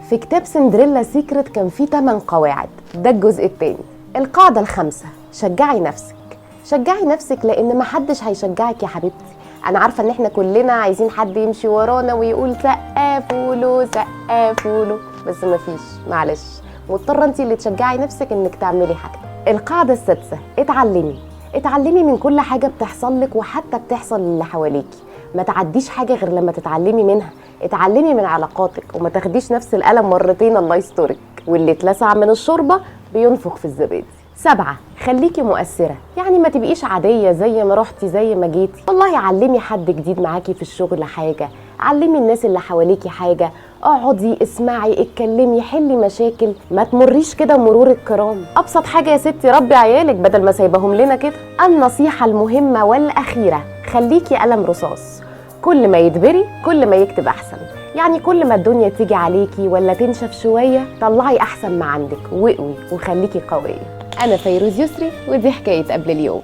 في كتاب سندريلا سيكرت كان فيه 8 قواعد، ده الجزء الثاني. القاعدة الخامسة: شجعي نفسك. شجعي نفسك لأن محدش هيشجعك يا حبيبتي. أنا عارفة إن إحنا كلنا عايزين حد يمشي ورانا ويقول سقفوله سقفوله، بس مفيش، معلش، مضطرة أنتي اللي تشجعي نفسك إنك تعملي حاجة. القاعدة السادسة: اتعلمي من كل حاجة بتحصل لك وحتى بتحصل للي حواليكي. ما تعديش حاجة غير لما تتعلمي منها. اتعلمي من علاقاتك وما تاخديش نفس القلم مرتين، الله يسترك، واللي اتلسع من الشوربة بينفخ في الزبادي. 7: خليكي مؤثرة، يعني ما تبقيش عادية زي ما رحتي زي ما جيتي. والله علمي حد جديد معاكي في الشغل حاجة، علمي الناس اللي حواليكي حاجة، اقعدي اسمعي اتكلمي حلي مشاكل، ما تمريش كده مرور الكرام. ابسط حاجة يا ستي، ربي عيالك بدل ما سايبهم لنا كده. النصيحة المهمة والأخيرة: خليكي قلم رصاص، كل ما يدبري كل ما يكتب أحسن. يعني كل ما الدنيا تيجي عليكي ولا تنشف شوية، طلعي أحسن ما عندك واقوي وخليكي قوية. أنا فيروز يسري ودي حكاية قبل اليوم.